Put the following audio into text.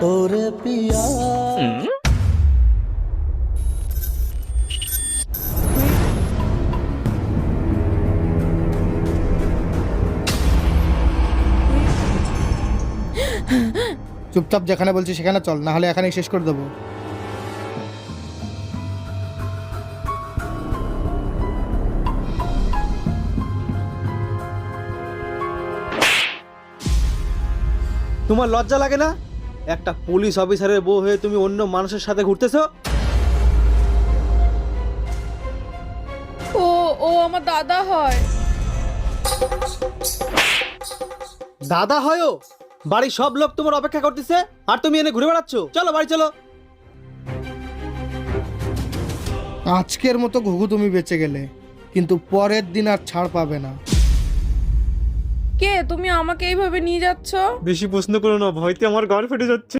ওরে পিয়া চুপচাপ যেখানে বলছি সেখানে চল, না হলে এখানেই শেষ করে দেবো। তোমার লজ্জা লাগে না? একটা পুলিশ অফিসারের বউ হয়ে তুমি অন্য মানুষের সাথে ঘুরতেছো? ও ও আমার দাদা হয়। দাদা হয়ও? বাড়ির সব লোক তোমার অপেক্ষা করতেছে আর তুমি এনে ঘুরে বেড়াচ্ছ। চলো বাড়ি চলো। আজকের মতো ঘুঘু তুমি বেঁচে গেলে, কিন্তু পরের দিন আর ছাড় পাবে না। কে তুমি আমাকে এইভাবে নিয়ে যাচ্ছ? বেশি প্রশ্ন করো না, ভয়তে আমার ঘর ফেটে যাচ্ছে।